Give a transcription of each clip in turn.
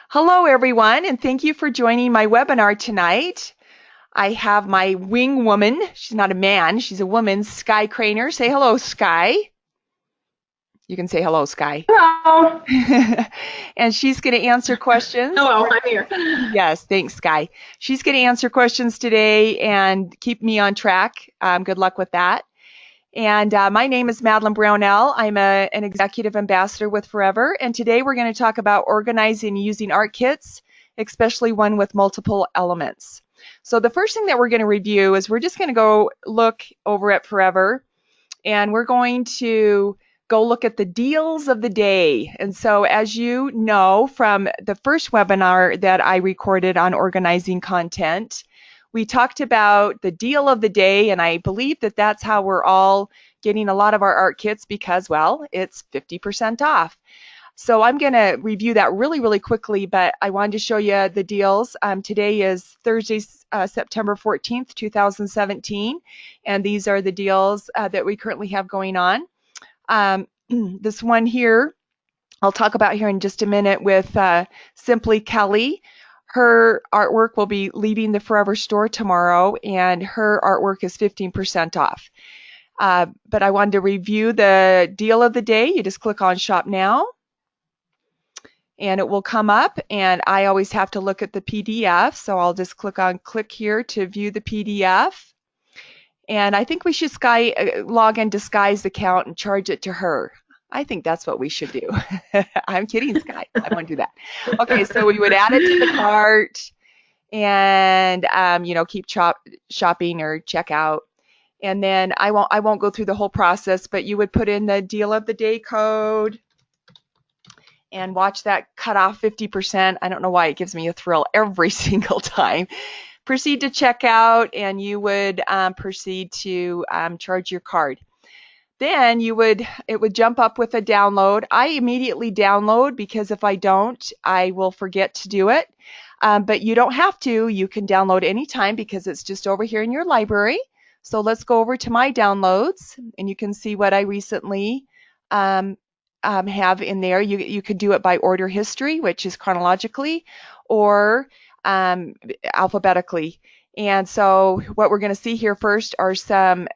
Hello, everyone, and thank you for joining my webinar tonight. I have my wing woman. She's not a man, she's a woman, Sky Craner. Say hello, Sky. You can say hello, Sky. Hello. And she's going to answer questions. Hello, I'm here. Yes, thanks, Sky. She's going to answer questions today and keep me on track. Good luck with that. And my name is Madeline Brownell. I'm an executive ambassador with Forever, and today we're going to talk about organizing using art kits, especially one with multiple elements. So the first thing that we're going to review is we're just going to go look over at Forever, and we're going to go look at the deals of the day. And so as you know from the first webinar that I recorded on organizing content, we talked about the deal of the day, and I believe that that's how we're all getting a lot of our art kits because, well, it's 50% off. So I'm going to review that really quickly, but I wanted to show you the deals. Today is Thursday, September 14th, 2017, and these are the deals that we currently have going on. This one here, I'll talk about here in just a minute with Simply Kelly. Her artwork will be leaving the Forever store tomorrow, and her artwork is 15% off. But I wanted to review the deal of the day. You just click on Shop Now, and it will come up, and I always have to look at the PDF, so I'll just click here to view the PDF. And I think we should log into Sky's account and charge it to her. I think that's what we should do. I'm kidding, Sky. I won't do that. Okay, so we would add it to the cart and keep shopping or check out. And then I won't go through the whole process, but you would put in the deal of the day code and watch that cut off 50%. I don't know why it gives me a thrill every single time. Proceed to checkout, and you would proceed to charge your card. Then it would jump up with a download. I immediately download because if I don't, I will forget to do it. But you don't have to. You can download anytime because it's just over here in your library. So let's go over to my downloads, and you can see what I recently have in there. You could do it by order history, which is chronologically, or alphabetically. And so what we're going to see here first are some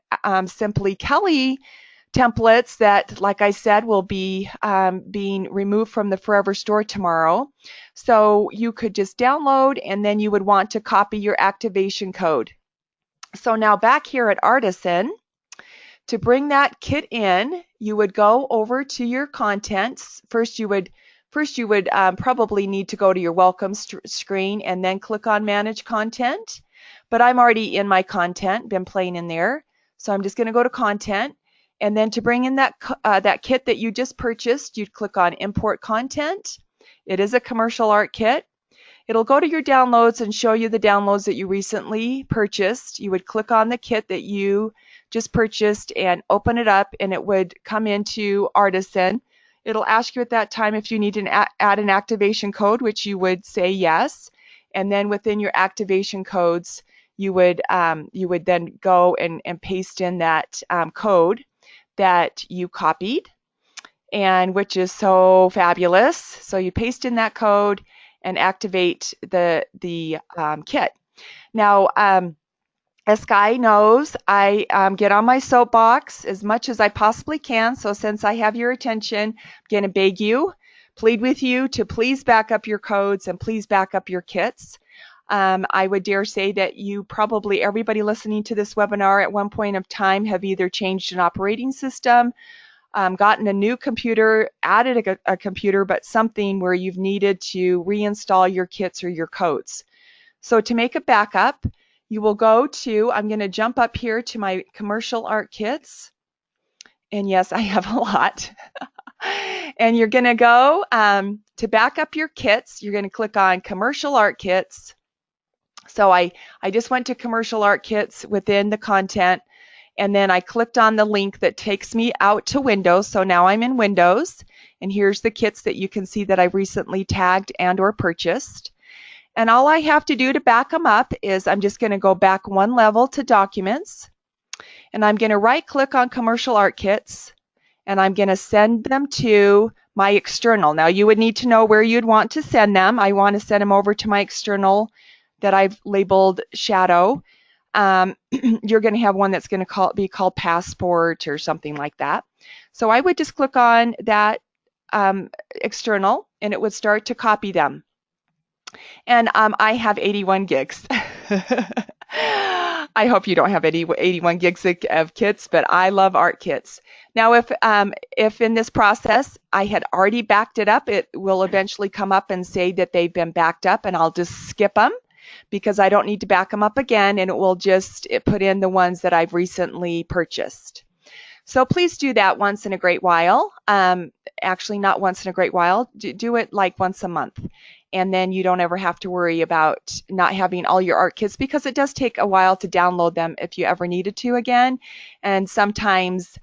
Simply Kelly templates that, like I said, will be being removed from the Forever store tomorrow. So you could just download, and then you would want to copy your activation code. So now back here at Artisan, to bring that kit in, you would go over to your contents. First you would probably need to go to your welcome screen and then click on Manage Content. But I'm already in my content, been playing in there. So I'm just going to go to Content. And then to bring in that kit that you just purchased, you'd click on Import Content. It is a commercial art kit. It'll go to your downloads and show you the downloads that you recently purchased. You would click on the kit that you just purchased and open it up, and it would come into Artisan. It'll ask you at that time if you need to add an activation code, which you would say yes. And then within your activation codes, you would then go and paste in that code that you copied, and which is so fabulous. So you paste in that code and activate the kit. Now, as Sky knows, I get on my soapbox as much as I possibly can. So since I have your attention, I'm going to beg you, plead with you to please back up your codes and please back up your kits. I would dare say that everybody listening to this webinar at one point of time have either changed an operating system, gotten a new computer, added a computer, but something where you've needed to reinstall your kits or your codes. So to make a backup, you will go to, I'm going to jump up here to my commercial art kits. And yes, I have a lot. And you're going to go to back up your kits. You're going to click on Commercial Art Kits. So I just went to Commercial Art Kits within the content, and then I clicked on the link that takes me out to Windows. So now I'm in Windows, and here's the kits that you can see that I've recently tagged and or purchased. And all I have to do to back them up is I'm just going to go back one level to Documents, and I'm going to right click on Commercial Art Kits, and I'm going to send them to my external. Now you would need to know where you'd want to send them. I want to send them over to my external that I've labeled shadow. You're going to have one that's going to be called passport or something like that. So I would just click on that external and it would start to copy them. And I have 81 gigs. I hope you don't have 81 gigs of kits, but I love artkits. Now, if in this process I had already backed it up, it will eventually come up and say that they've been backed up, and I'll just skip them because I don't need to back them up again, and it will just put in the ones that I've recently purchased. So please do that once in a great while. Actually, not once in a great while. Do it like once a month. And then you don't ever have to worry about not having all your art kits, because it does take a while to download them if you ever needed to again. And sometimes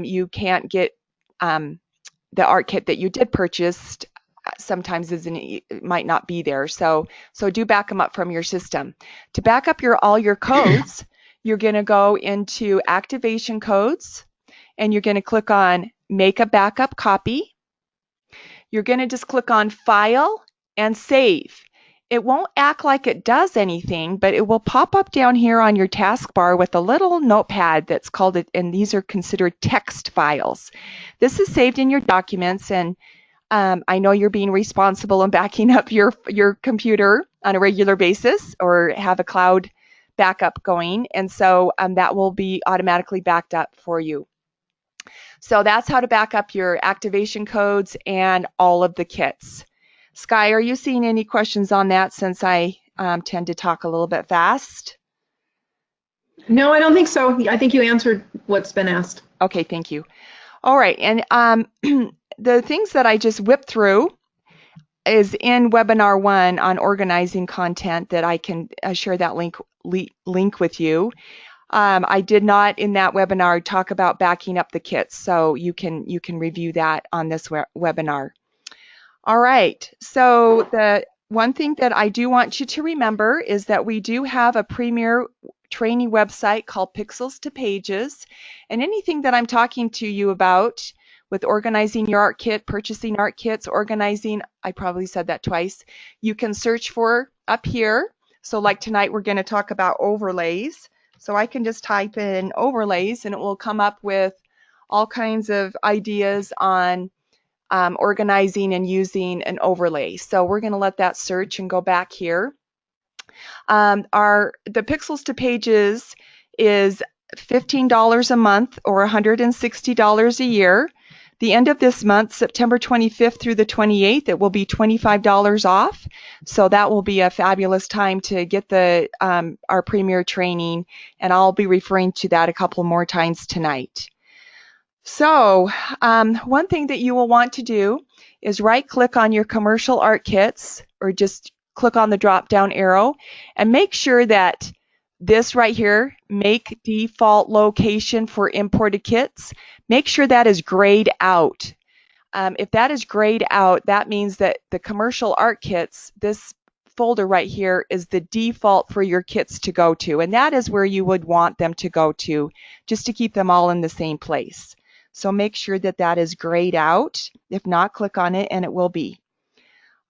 you can't get the art kit that you did purchase. Sometimes it might not be there. So do back them up from your system. To back up all your codes, you're going to go into activation codes and you're going to click on make a backup copy. You're going to just click on file and save. It won't act like it does anything, but it will pop up down here on your taskbar with a little notepad that's called it, and these are considered text files. This is saved in your documents, and I know you're being responsible in backing up your computer on a regular basis or have a cloud backup going, and so that will be automatically backed up for you. So that's how to back up your activation codes and all of the kits. Sky, are you seeing any questions on that, since I tend to talk a little bit fast? No, I don't think so. I think you answered what's been asked. Okay, thank you. All right, and the things that I just whipped through is in webinar 1 on organizing content that I can share that link with you. I did not in that webinar talk about backing up the kits, so you can review that on this webinar. All right, so the one thing that I do want you to remember is that we do have a premier training website called Pixels to Pages, and anything that I'm talking to you about with organizing your art kit, purchasing art kits, organizing, I probably said that twice, you can search for up here. So like tonight we're going to talk about overlays. So I can just type in overlays and it will come up with all kinds of ideas on organizing and using an overlay. So we're going to let that search and go back here. The Pixels to Pages is $15 a month or $160 a year. The end of this month, September 25th through the 28th, it will be $25 off. So that will be a fabulous time to get our premier training, and I'll be referring to that a couple more times tonight. So one thing that you will want to do is right-click on your commercial art kits, or just click on the drop-down arrow, and make sure that this right here, make default location for imported kits, make sure that is grayed out. If that is grayed out, that means that the commercial art kits, this folder right here, is the default for your kits to go to, and that is where you would want them to go to, just to keep them all in the same place. So make sure that that is grayed out. If not, click on it and it will be.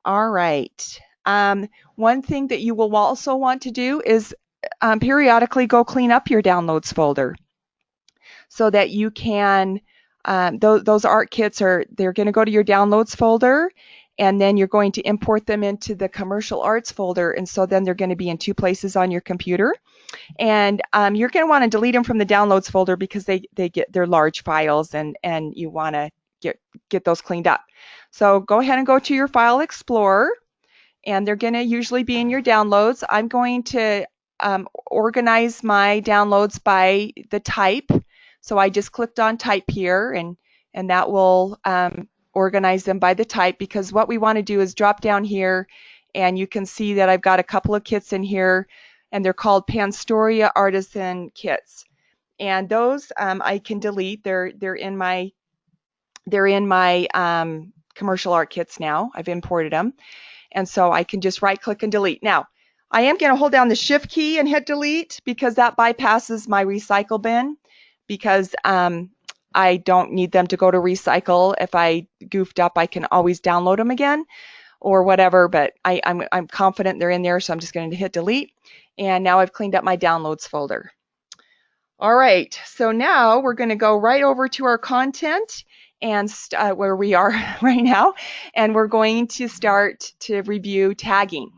All right. One thing that you will also want to do is periodically go clean up your downloads folder so that you can, those art kits they're going to go to your downloads folder, and then you're going to import them into the commercial arts folder, and so then they're going to be in 2 places on your computer. And you're going to want to delete them from the downloads folder because they're large files, and you want to get those cleaned up. So go ahead and go to your File Explorer, and they're going to usually be in your downloads. I'm going to organize my downloads by the type. So I just clicked on type here, and that will organize them by the type, because what we want to do is drop down here, and you can see that I've got a couple of kits in here, and they're called Panstoria Artisan Kits. And those I can delete. They're in my commercial art kits now. I've imported them. And so I can just right click and delete. Now, I am going to hold down the Shift key and hit delete, because that bypasses my recycle bin, because I don't need them to go to recycle. If I goofed up, I can always download them again or whatever, but I'm confident they're in there, so I'm just going to hit delete. And now I've cleaned up my downloads folder. All right, so now we're going to go right over to our content and where we are right now, and we're going to start to review tagging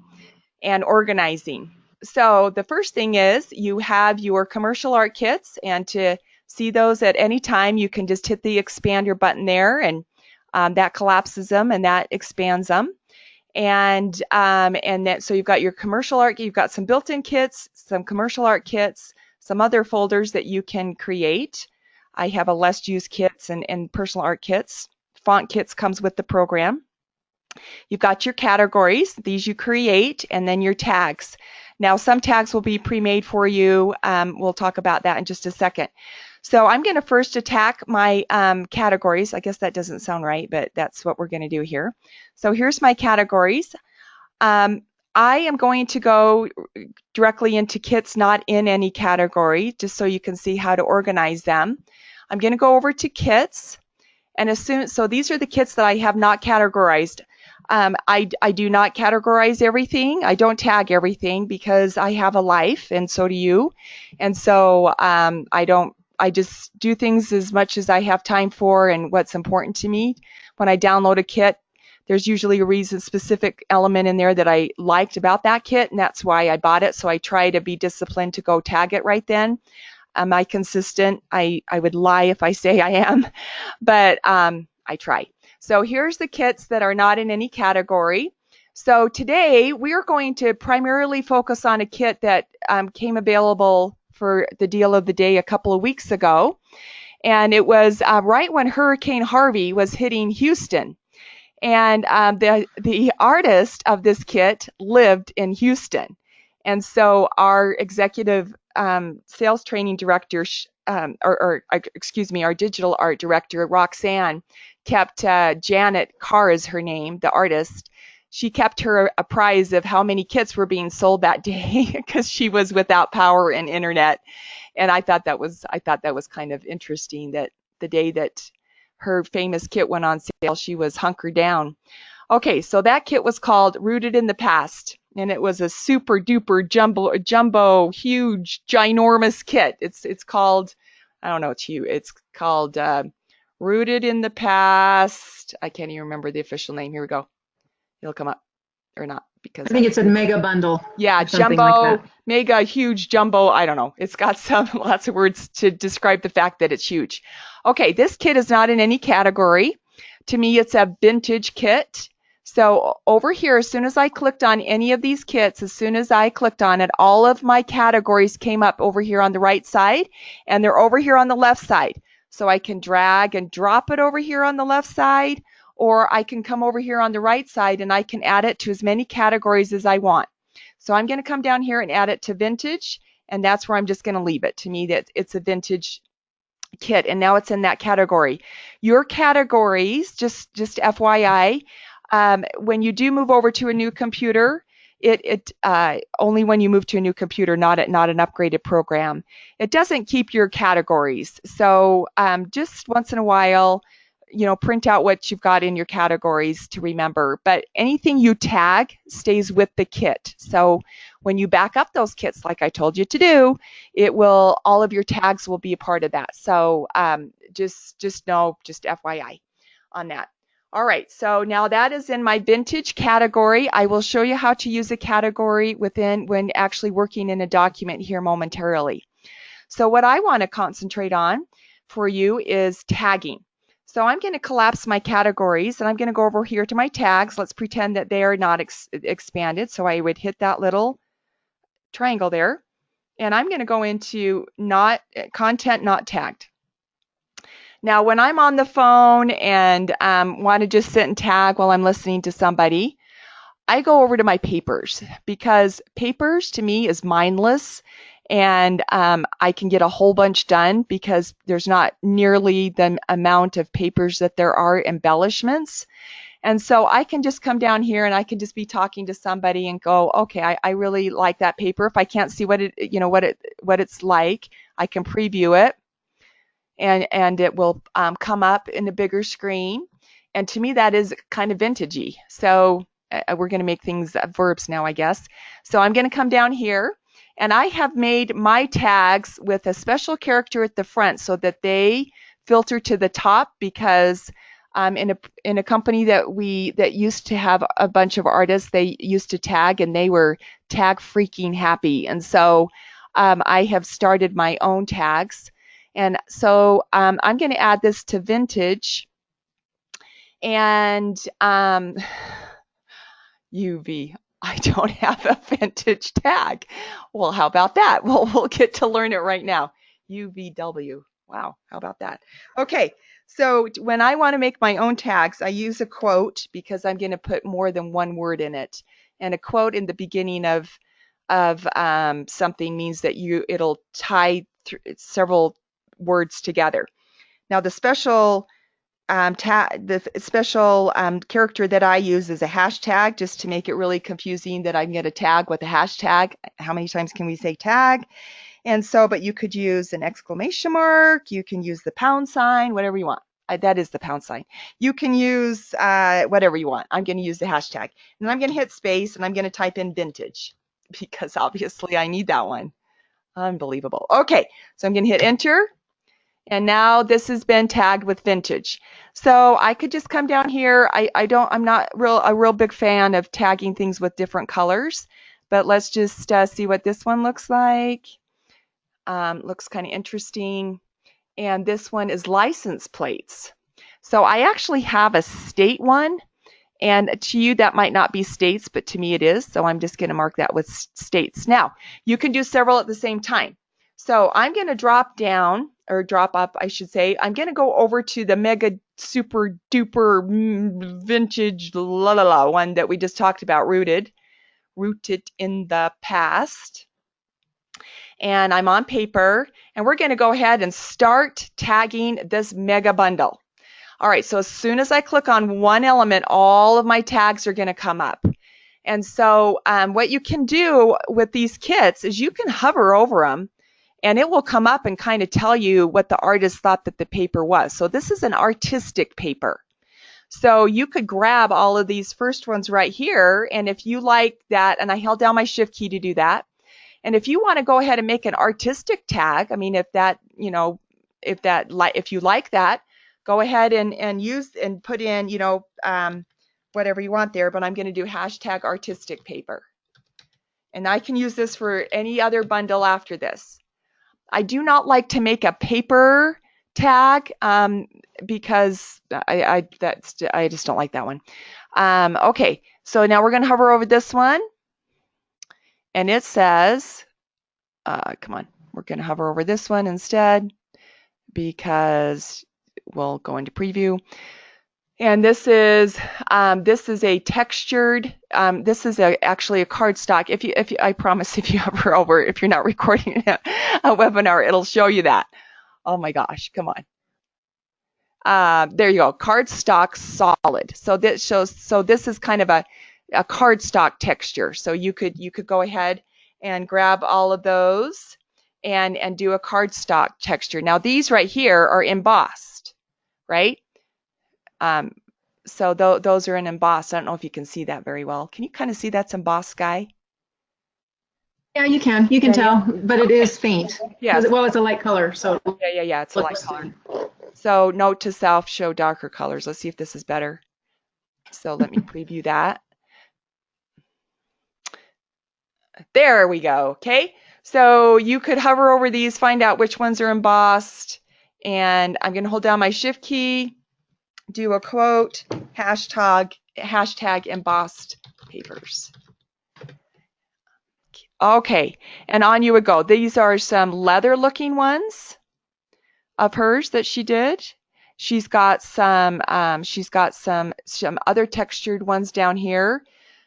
and organizing. So the first thing is you have your commercial art kits, and to see those at any time, you can just hit the expand your button there, and that collapses them and that expands them. And that, so you've got your commercial art, you've got some built-in kits, some commercial art kits, some other folders that you can create. I have a less used kits and personal art kits. Font kits comes with the program. You've got your categories, these you create, and then your tags. Now some tags will be pre-made for you. We'll talk about that in just a second. So I'm going to first attack my categories. I guess that doesn't sound right, but that's what we're going to do here. So here's my categories. I am going to go directly into kits not in any category, just so you can see how to organize them. I'm going to go over to kits, and so these are the kits that I have not categorized. I do not categorize everything. I don't tag everything because I have a life, and so do you. And so I just do things as much as I have time for and what's important to me. When I download a kit, there's usually a specific element in there that I liked about that kit, and that's why I bought it. So I try to be disciplined to go tag it right then. Am I consistent? I would lie if I say I am, but I try. So here's the kits that are not in any category. So today we are going to primarily focus on a kit that came available for the deal of the day a couple of weeks ago. And it was right when Hurricane Harvey was hitting Houston. And the artist of this kit lived in Houston. And so our executive sales training director, excuse me, our digital art director, Roxanne, kept Janet Carr is her name, the artist. She kept her apprised of how many kits were being sold that day because she was without power and internet. And I thought that was kind of interesting that the day that her famous kit went on sale, she was hunkered down. Okay, so that kit was called Rooted in the Past, and it was a super duper jumbo, huge, ginormous kit. It's called, I don't know, it's called Rooted in the Past. I can't even remember the official name. Here we go. It'll come up or not because I think it's a mega bundle. yeah, something jumbo, like that. mega, huge, jumbo. I don't know. It's got lots of words to describe the fact that it's huge. Okay, this kit is not in any category. To me, it's a vintage kit. So over here, as soon as I clicked on any of these kits, as soon as I clicked on it, all of my categories came up over here on the right side, and they're over here on the left side. So I can drag and drop it over here on the left side, or I can come over here on the right side and I can add it to as many categories as I want. So I'm going to come down here and add it to vintage, and that's where I'm just going to leave it. To me, that it's a vintage kit, and now it's in that category. Your categories, just FYI, when you do move over to a new computer, it only when you move to a new computer, not an upgraded program. It doesn't keep your categories. So just once in a while, print out what you've got in your categories to remember. But anything you tag stays with the kit. So when you back up those kits, like I told you to do, all of your tags will be a part of that. So just know, just FYI on that. All right, so now that is in my vintage category. I will show you how to use a category when actually working in a document here momentarily. So what I want to concentrate on for you is tagging. So I'm going to collapse my categories, and I'm going to go over here to my tags. Let's pretend that they are not expanded. So I would hit that little triangle there, and I'm going to go into content not tagged. Now, when I'm on the phone and want to just sit and tag while I'm listening to somebody, I go over to my papers, because papers to me is mindless, and I can get a whole bunch done because there's not nearly the amount of papers that there are embellishments. And so I can just come down here and I can just be talking to somebody and go, okay, I really like that paper. If I can't see what it's like, I can preview it. and it will come up in a bigger screen. And to me, that is kind of vintagey. So we're going to make things verbs now, I guess. So I'm going to come down here, and I have made my tags with a special character at the front so that they filter to the top, because in a company that used to have a bunch of artists, they used to tag, and they were tag freaking happy. And so I have started my own tags. And so I'm going to add this to vintage, and UV. I don't have a vintage tag. Well, how about that? Well, we'll get to learn it right now. UVW. Wow, how about that? Okay, so when I want to make my own tags, I use a quote because I'm going to put more than one word in it. And a quote in the beginning of something means that it'll tie several words together. Now, the special character that I use is a hashtag, just to make it really confusing that I'm going to tag with a hashtag. How many times can we say tag? And so, but you could use an exclamation mark, you can use the pound sign, whatever you want. That is the pound sign. You can use whatever you want. I'm going to use the hashtag. And I'm going to hit space, and I'm going to type in vintage, because obviously I need that one. Unbelievable. Okay, so I'm going to hit enter. And now this has been tagged with vintage. So I could just come down here. I'm not a real big fan of tagging things with different colors, but let's just see what this one looks like. Looks kind of interesting. And this one is license plates. So I actually have a state one, and to you that might not be states, but to me it is. So I'm just going to mark that with states. Now, you can do several at the same time. So I'm going to drop down, or drop up, I should say. I'm going to go over to the mega super duper vintage la la la one that we just talked about, rooted in the past. And I'm on paper, and we're going to go ahead and start tagging this mega bundle. All right, so as soon as I click on one element, all of my tags are going to come up. And so what you can do with these kits is you can hover over them, and it will come up and kind of tell you what the artist thought that the paper was. So this is an artistic paper. So you could grab all of these first ones right here, and if you like that, and I held down my shift key to do that, and if you want to go ahead and make an artistic tag, I mean, if you like that, go ahead and use and put in, whatever you want there, but I'm going to do hashtag artistic paper. And I can use this for any other bundle after this. I do not like to make a paper tag because I just don't like that one. Okay, so now we're going to hover over this one, and it says, come on, we're going to hover over this one instead, because we'll go into preview. And this is a textured. This is actually a cardstock. If you, I promise, if you hover over, if you're not recording a webinar, it'll show you that. Oh my gosh, come on. There you go, cardstock solid. So this shows. So this is kind of a cardstock texture. So you could go ahead and grab all of those and do a cardstock texture. Now these right here are embossed, right? So those are an embossed. I don't know if you can see that very well. Can you kind of see that's embossed, Guy? Yeah, you can. You can tell, but it is faint. Yes. Well, it's a light color, so. Yeah. It's a light color. So note to self, show darker colors. Let's see if this is better. So let me preview that. There we go. Okay. So you could hover over these, find out which ones are embossed, and I'm going to hold down my shift key, do a quote, hashtag embossed papers. Okay, and on you would go. These are some leather looking ones of hers that she did. She's got some other textured ones down here.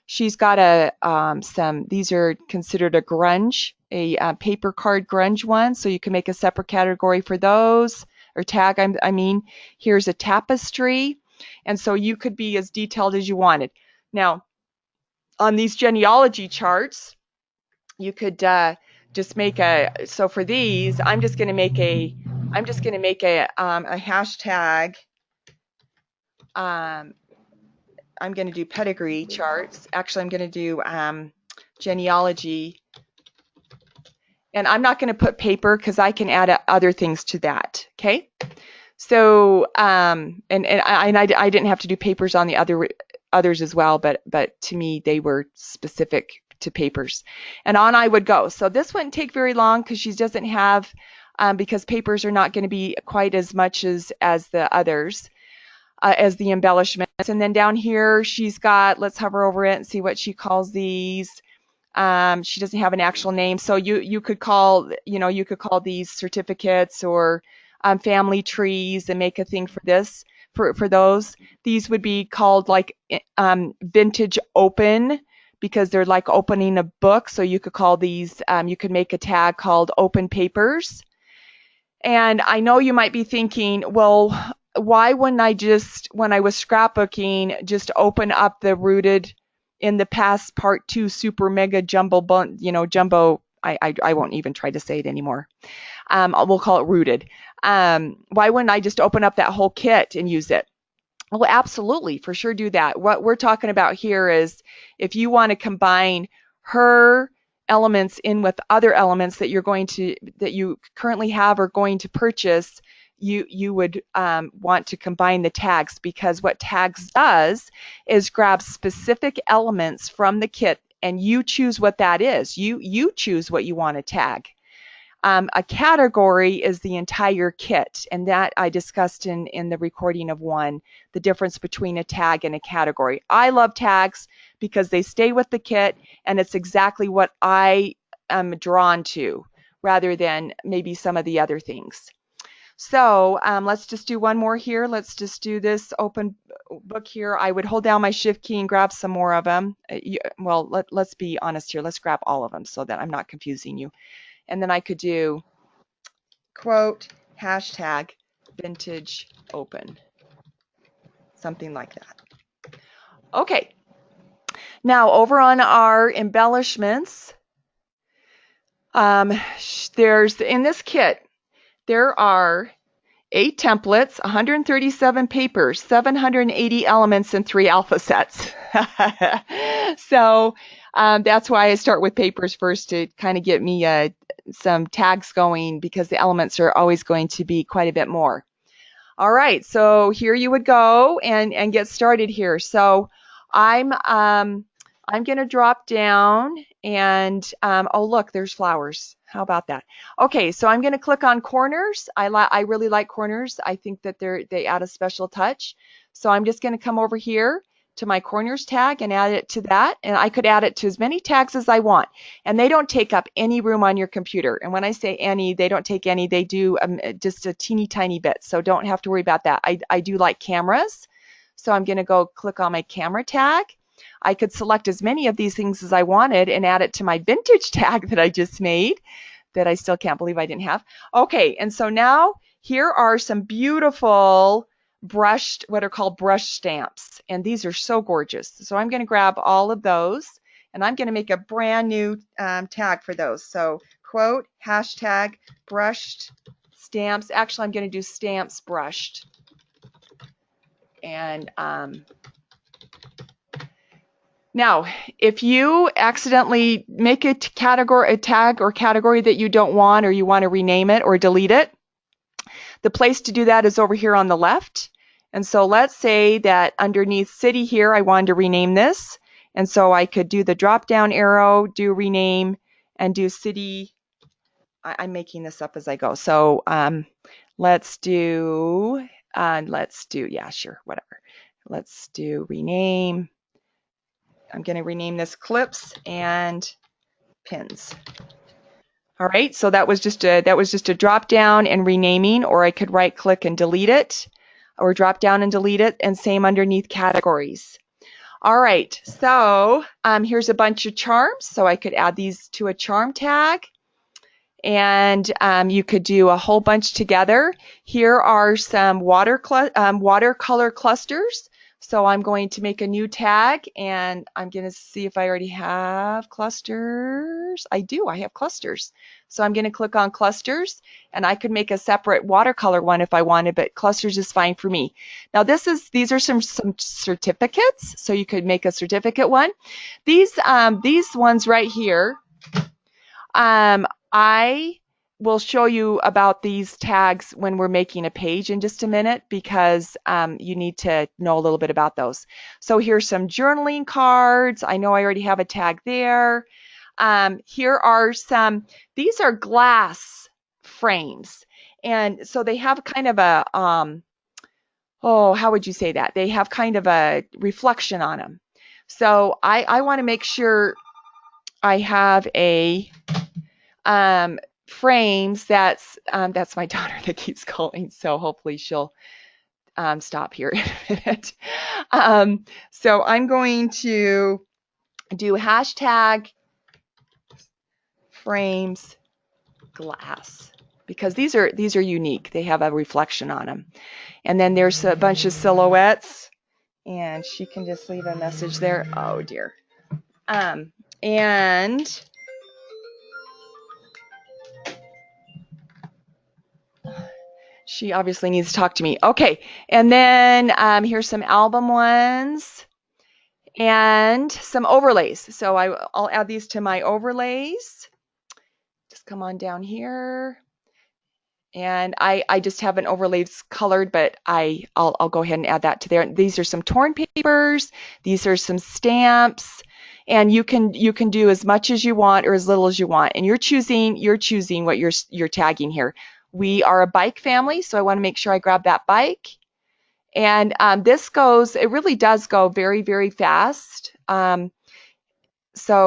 She's got these are considered a grunge, a paper card grunge one, so you can make a separate category for those, or tag, I mean. Here's a tapestry, and so you could be as detailed as you wanted. Now, on these genealogy charts, you could just make so for these, I'm just going to make a I'm just going to make a hashtag. I'm going to do pedigree charts. Actually, I'm going to do genealogy. And I'm not going to put paper because I can add other things to that. Okay. So, I didn't have to do papers on the others as well, but to me they were specific to papers. And on I would go. So this wouldn't take very long because she doesn't have, because papers are not going to be quite as much as the others, as the embellishments. And then down here she's got, let's hover over it and see what she calls these. She doesn't have an actual name, so you could call, you could call these certificates or family trees and make a thing for this, for those. These would be called like vintage open, because they're like opening a book. So you could call these, you could make a tag called open papers. And I know you might be thinking, well, why wouldn't I just, when I was scrapbooking, just open up the rooted in the past part 2 super mega jumbo, jumbo, I won't even try to say it anymore. We'll call it rooted. Why wouldn't I just open up that whole kit and use it? Well, absolutely, for sure do that. What we're talking about here is if you want to combine her elements in with other elements that you currently have or going to purchase, you would want to combine the tags, because what tags does is grab specific elements from the kit and you choose what that is. You choose what you want to tag. A category is the entire kit, and that I discussed in the recording of 1, the difference between a tag and a category. I love tags because they stay with the kit, and it's exactly what I am drawn to, rather than maybe some of the other things. So let's just do one more here. Let's just do this open book here. I would hold down my shift key and grab some more of them. Well, let's be honest here. Let's grab all of them so that I'm not confusing you. And then I could do quote, hashtag, vintage open, something like that. Okay, now over on our embellishments, there's, in this kit, there are 8 templates, 137 papers, 780 elements, and 3 alpha sets. So that's why I start with papers first, to kind of get me some tags going, because the elements are always going to be quite a bit more. All right, so here you would go and get started here. So I'm going to drop down and, oh look, there's flowers. How about that? Okay, so I'm going to click on corners. I really like corners. I think that they add a special touch. So I'm just going to come over here to my corners tag and add it to that. And I could add it to as many tags as I want. And they don't take up any room on your computer. And when I say any, they don't take any. They do just a teeny tiny bit. So don't have to worry about that. I do like cameras. So I'm going to go click on my camera tag. I could select as many of these things as I wanted and add it to my vintage tag that I just made, that I still can't believe I didn't have. Okay, and so now here are some beautiful brushed, what are called brush stamps, and these are so gorgeous. So I'm going to grab all of those, and I'm going to make a brand new tag for those. So quote, hashtag, brushed stamps. Actually, I'm going to do stamps brushed. And now, if you accidentally make a tag or category that you don't want, or you want to rename it or delete it, the place to do that is over here on the left. And so let's say that underneath city here, I wanted to rename this. And so I could do the drop down arrow, do rename, and do city. I'm making this up as I go. So let's do, yeah, sure, whatever. Let's do rename. I'm going to rename this clips and pins. All right, so that was just a drop down and renaming, or I could right click and delete it, or drop down and delete it, and same underneath categories. All right, so here's a bunch of charms, so I could add these to a charm tag, and you could do a whole bunch together. Here are some watercolor clusters. So I'm going to make a new tag, and I'm going to see if I already have clusters. I do, I have clusters. So I'm going to click on clusters, and I could make a separate watercolor one if I wanted, but clusters is fine for me. Now these are some certificates, so you could make a certificate one. These ones right here, I will show you about these tags when we're making a page in just a minute, because you need to know a little bit about those. So here's some journaling cards. I know I already have a tag there. Here are these are glass frames. And so they have kind of a, how would you say that? They have kind of a reflection on them. So I want to make sure I have a frames. That's my daughter that keeps calling, so hopefully she'll stop here in a minute. So I'm going to do hashtag frames glass, because these are unique. They have a reflection on them. And then there's a bunch of silhouettes, and she can just leave a message there. Oh dear. And she obviously needs to talk to me. Okay, and then here's some album ones and some overlays. So I'll add these to my overlays. Just come on down here. And I just haven't overlays colored, but I'll go ahead and add that to there. These are some torn papers. These are some stamps. And you can do as much as you want or as little as you want. And you're choosing what you're tagging here. We are a bike family, so I want to make sure I grab that bike. And it really does go very, very fast. So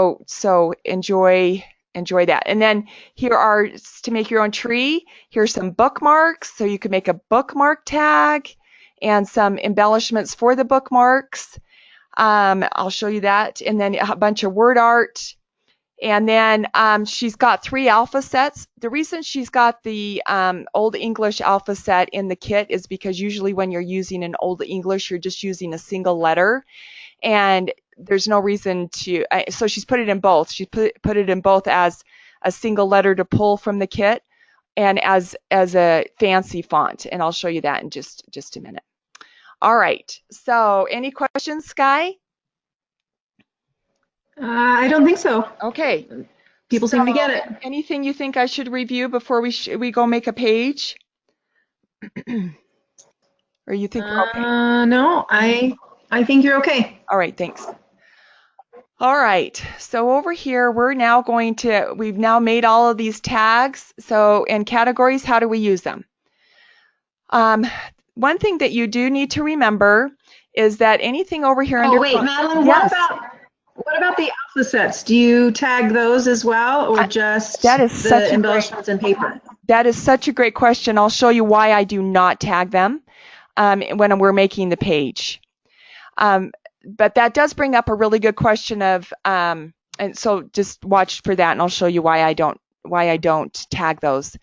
enjoy that. And then here are, to make your own tree, here's some bookmarks. So you could make a bookmark tag and some embellishments for the bookmarks. I'll show you that. And then a bunch of word art. And then she's got 3 alpha sets. The reason she's got the Old English alpha set in the kit is because usually when you're using an Old English, you're just using a single letter. And there's no reason to, so she's put it in both. She put it in both as a single letter to pull from the kit and as a fancy font. And I'll show you that in just a minute. All right. So any questions, Sky? I don't think so. Okay. People seem to get it. Anything you think I should review before we go make a page? Or you think we're okay? No, I think you're okay. All right, thanks. All right, so over here, we've now made all of these tags. So in categories, how do we use them? One thing that you do need to remember is that anything over here under... Oh, wait, Madeline, yes. What about the alpha sets? Do you tag those as well, or just the embellishments and paper? That is such a great question. I'll show you why I do not tag them when we're making the page. But that does bring up a really good question of, and so just watch for that, and I'll show you why I don't tag those.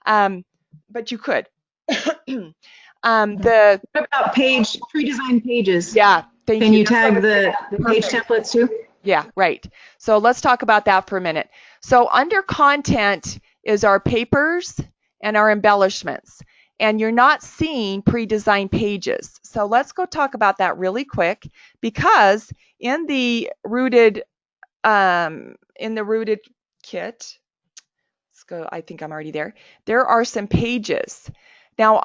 But you could. What about pre-designed pages? Yeah. Can you tag the page templates too? Yeah, right. So let's talk about that for a minute. So under content is our papers and our embellishments. And you're not seeing pre-designed pages. So let's go talk about that really quick, because in the rooted kit, let's go, I think I'm already there. There are some pages. Now,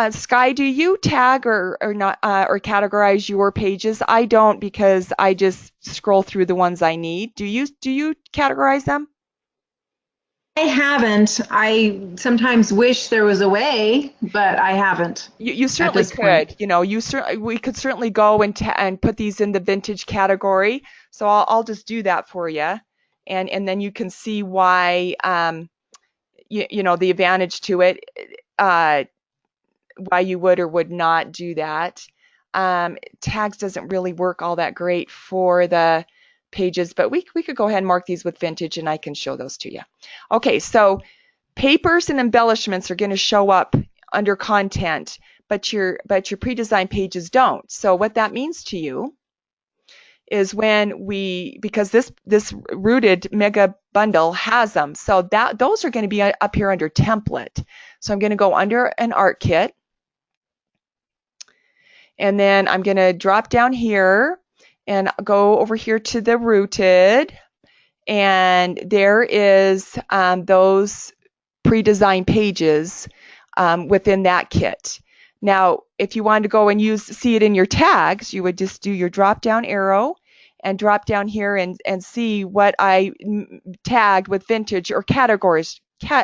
Sky, do you tag or not or categorize your pages? I don't, because I just scroll through the ones I need. Do you categorize them? I haven't. I sometimes wish there was a way, but I haven't. You certainly could. You know, we could certainly go and put these in the vintage category. So I'll just do that for you, and then you can see why the advantage to it. Why you would or would not do that. Tags doesn't really work all that great for the pages, but we could go ahead and mark these with vintage, and I can show those to you. Okay, so papers and embellishments are going to show up under content, but your pre-designed pages don't. So what that means to you is because this rooted mega bundle has them, so those are going to be up here under template. So I'm going to go under an art kit, and then I'm going to drop down here and go over here to the rooted, and there is those pre-designed pages within that kit. Now, if you wanted to go and see it in your tags, you would just do your drop down arrow and drop down here and see what I tagged with vintage or categories,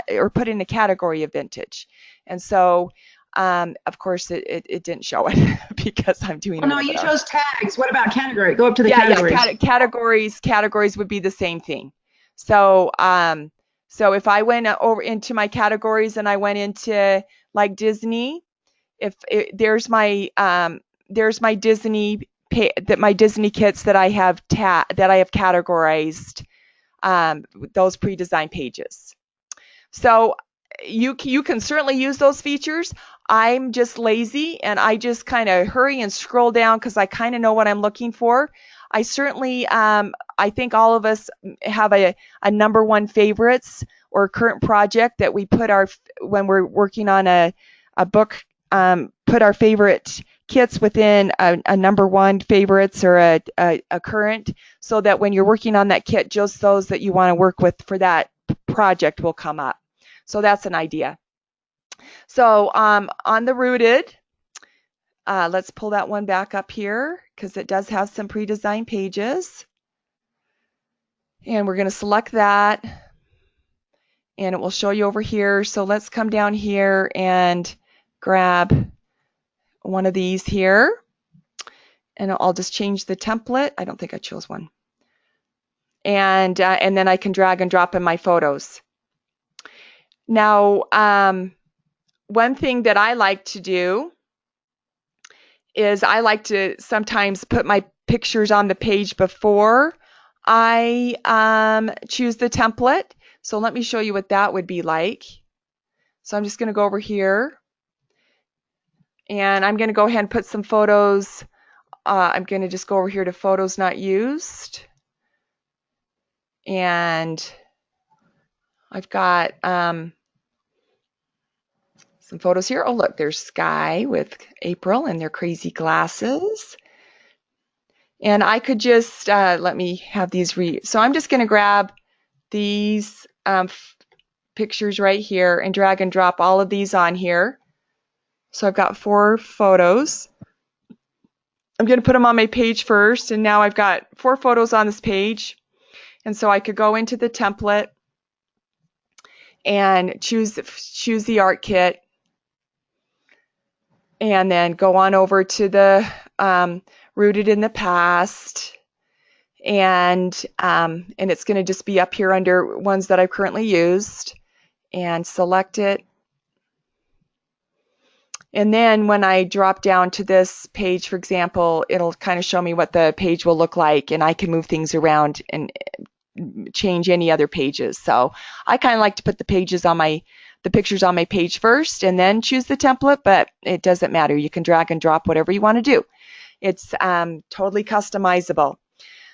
or put in a category of vintage. And so, of course, it didn't show it because I'm doing. Oh no, you chose tags. What about category? Go up to the categories. Yeah, categories would be the same thing. So, so if I went over into my categories and I went into like Disney, there's my Disney my Disney kits that I have categorized those pre-designed pages. So you can certainly use those features. I'm just lazy and I just kind of hurry and scroll down because I kind of know what I'm looking for. I certainly, I think all of us have a number one favorites or current project that we put when we're working on a book, put our favorite kits within a number one favorites or a current, so that when you're working on that kit, just those that you want to work with for that project will come up. So that's an idea. So on the rooted, let's pull that one back up here because it does have some pre-designed pages. And we're going to select that and it will show you over here. So let's come down here and grab one of these here. And I'll just change the template. I don't think I chose one. And then I can drag and drop in my photos. Now, one thing that I like to do is I like to sometimes put my pictures on the page before I choose the template. So let me show you what that would be like. So I'm just going to go over here and I'm going to go ahead and put some photos. I'm going to just go over here to photos not used. And I've got some photos here. Oh, look, there's Sky with April and their crazy glasses. And I could just, let me have these so I'm just going to grab these pictures right here and drag and drop all of these on here. So I've got 4 photos. I'm going to put them on my page first, and now I've got 4 photos on this page. And so I could go into the template and choose the art kit, and then go on over to the rooted in the past, and it's going to just be up here under ones that I've currently used, and select it. And then when I drop down to this page, for example, it'll kind of show me what the page will look like, and I can move things around and change any other pages. So I kind of like to put the pictures on my page first and then choose the template, but it doesn't matter. You can drag and drop whatever you want to do. It's totally customizable.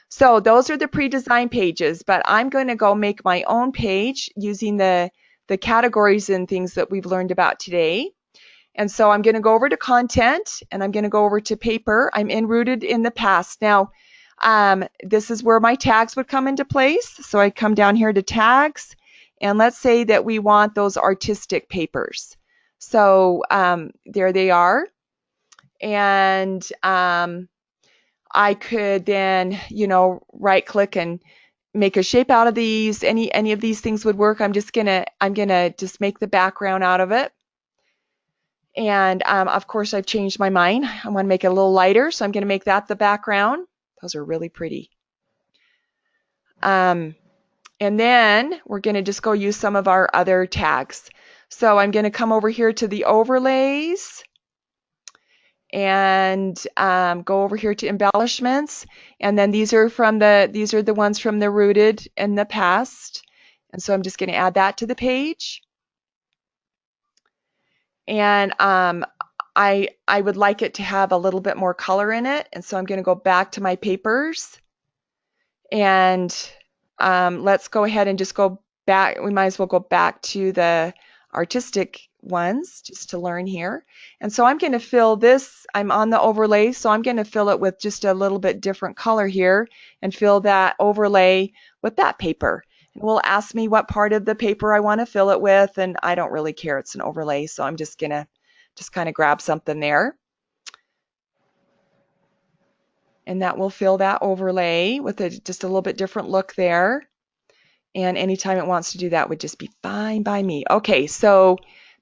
So those are the pre-designed pages, but I'm going to go make my own page using the categories and things that we've learned about today. And so I'm going to go over to content, and I'm going to go over to paper. I'm rooted in the past. Now, this is where my tags would come into place. So I come down here to tags, and let's say that we want those artistic papers. So there they are. And I could then, right click and make a shape out of these. Any of these things would work. I'm gonna just make the background out of it. And of course, I've changed my mind. I want to make it a little lighter, so I'm going to make that the background. Those are really pretty. And then we're going to just go use some of our other tags. So I'm going to come over here to the overlays and go over here to embellishments. And then these are the ones from the rooted in the past. And so I'm just going to add that to the page. And I would like it to have a little bit more color in it, and so I'm going to go back to my papers, and let's go ahead and just go back. We might as well go back to the artistic ones just to learn here. And so I'm going to fill this. I'm on the overlay, so I'm going to fill it with just a little bit different color here and fill that overlay with that paper. It will ask me what part of the paper I want to fill it with, and I don't really care. It's an overlay, so I'm just going to just kind of grab something there. And that will fill that overlay with just a little bit different look there. And anytime it wants to do that would just be fine by me. Okay, so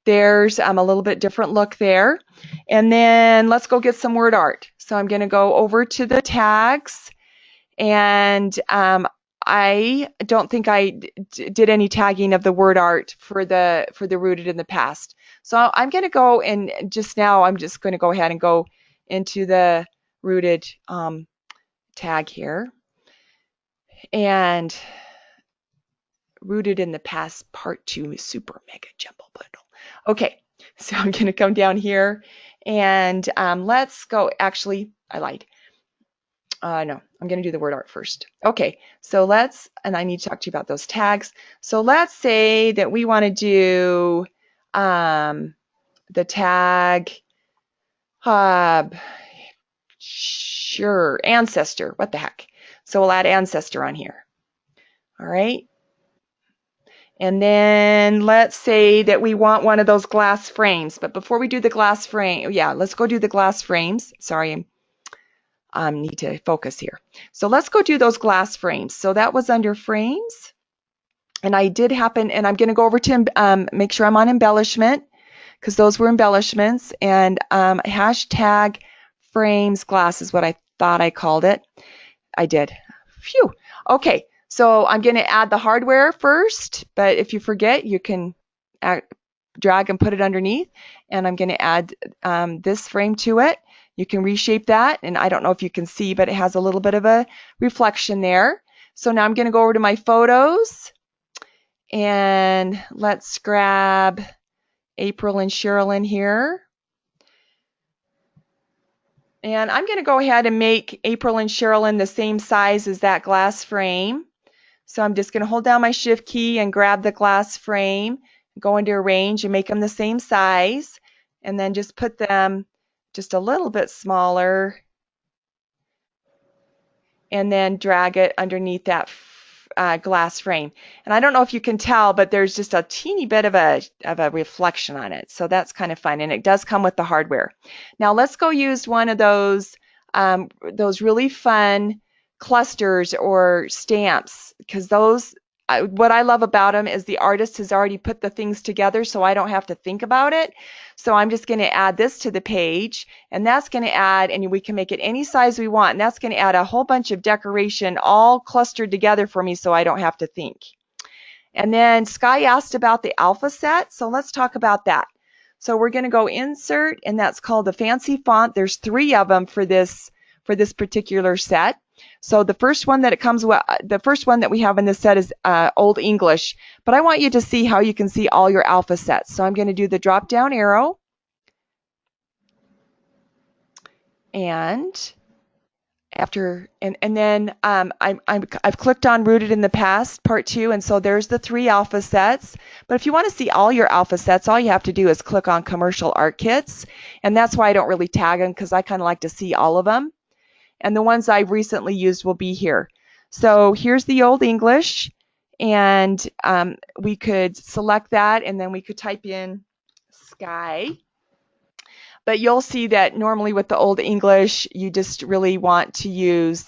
there's a little bit different look there. And then let's go get some word art. So I'm going to go over to the tags, and I don't think I did any tagging of the word art for the rooted in the past. So I'm going to go, and just now I'm just going to go ahead and go into the rooted tag here, and rooted in the past part 2 super mega jumbo bundle. Okay, so I'm going to come down here, and let's go. Actually, I lied. No, I'm going to do the word art first. Okay, so let's, and I need to talk to you about those tags. So let's say that we want to do the tag, sure, ancestor. What the heck? So we'll add ancestor on here. All right. And then let's say that we want one of those glass frames. But before we do the glass frame, yeah, let's go do the glass frames. Sorry, I need to focus here. So let's go do those glass frames. So that was under frames. And I did happen, and I'm going to go over to make sure I'm on embellishment, because those were embellishments. And hashtag frames glass is what I thought I called it. I did. Phew. Okay. So I'm going to add the hardware first, but if you forget, you can drag and put it underneath. And I'm going to add this frame to it. You can reshape that, and I don't know if you can see, but it has a little bit of a reflection there. So now I'm going to go over to my photos, and let's grab April and Sherilyn here. And I'm going to go ahead and make April and Sherilyn the same size as that glass frame. So I'm just going to hold down my shift key and grab the glass frame, go into arrange and make them the same size, and then just put them just a little bit smaller, and then drag it underneath that glass frame. And I don't know if you can tell, but there's just a teeny bit of a reflection on it. So that's kind of fun, and it does come with the hardware. Now let's go use one of those really fun clusters or stamps, because those, what I love about them is the artist has already put the things together, so I don't have to think about it. So I'm just going to add this to the page, and that's going to add, and we can make it any size we want, and that's going to add a whole bunch of decoration all clustered together for me, so I don't have to think. And then Sky asked about the alpha set, so let's talk about that. So we're going to go insert, and that's called the fancy font. There's 3 of them for this particular set. So the first one that it comes with, the first one that we have in this set is Old English, but I want you to see how you can see all your alpha sets. So I'm going to do the drop down arrow, and after, and then I've clicked on rooted in the past part 2, and so there's the 3 alpha sets. But if you want to see all your alpha sets, all you have to do is click on commercial art kits, and that's why I don't really tag them, because I kind of like to see all of them. And the ones I recently used will be here. So here's the Old English, and we could select that, and then we could type in sky. But you'll see that normally with the Old English, you just really want to use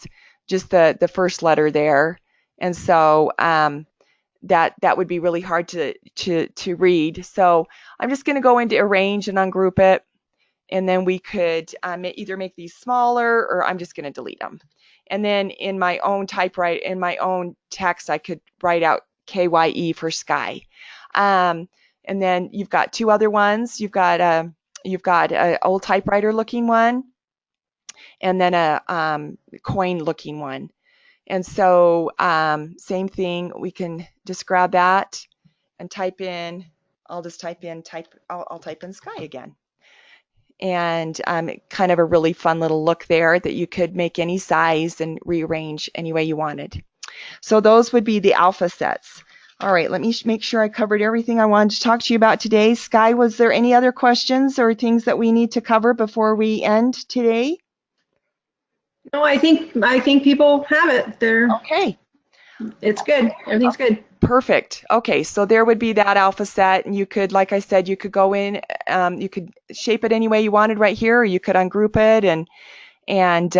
just the first letter there. And so that would be really hard to read. So I'm just going to go into arrange and ungroup it. And then we could either make these smaller, or I'm just going to delete them. And then in my own in my own text, I could write out KYE for sky. And then you've got 2 other ones. You've got a old typewriter looking one, and then a coin looking one. And so same thing, we can just grab that and type in. I'll type in sky again. and kind of a really fun little look there that you could make any size and rearrange any way you wanted. So those would be the alpha sets. All right, let me make sure I covered everything I wanted to talk to you about today. Sky, was there any other questions or things that we need to cover before we end today? No, I think people have it. Okay. It's good. Everything's good. Perfect. Okay, so there would be that alpha set, and you could, like I said, you could go in, you could shape it any way you wanted right here, or you could ungroup it and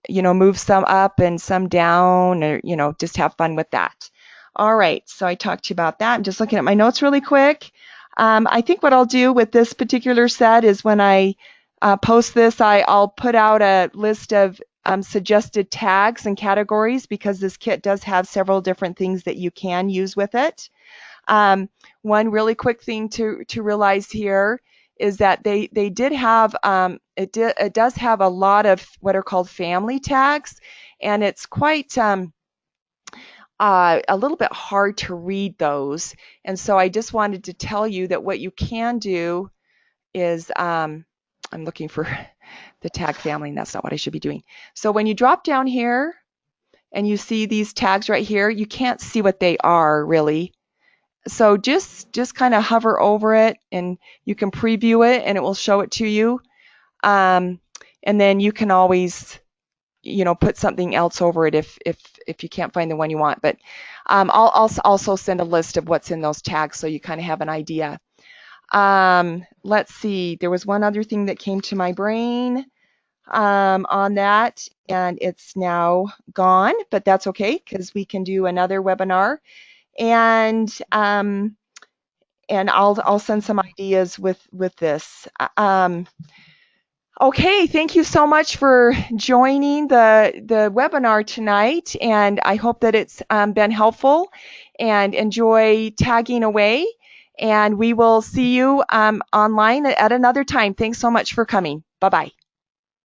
move some up and some down, or just have fun with that. All right, so I talked to you about that. I'm just looking at my notes really quick. I think what I'll do with this particular set is when I post this, I'll put out a list of suggested tags and categories, because this kit does have several different things that you can use with it. One really quick thing to realize here is that they did have, it does have a lot of what are called family tags, and it's quite a little bit hard to read those. And so I just wanted to tell you that what you can do is, I'm looking for the tag family, and that's not what I should be doing. So when you drop down here and you see these tags right here, you can't see what they are really. So just kind of hover over it, and you can preview it, and it will show it to you. And then you can always, put something else over it if you can't find the one you want. But I'll also send a list of what's in those tags so you kind of have an idea. Let's see. There was one other thing that came to my brain on that, and it's now gone, but that's okay because we can do another webinar. And I'll send some ideas with this. Okay, thank you so much for joining the webinar tonight, and I hope that it's been helpful, and enjoy tagging away. And we will see you online at another time. Thanks so much for coming. Bye-bye.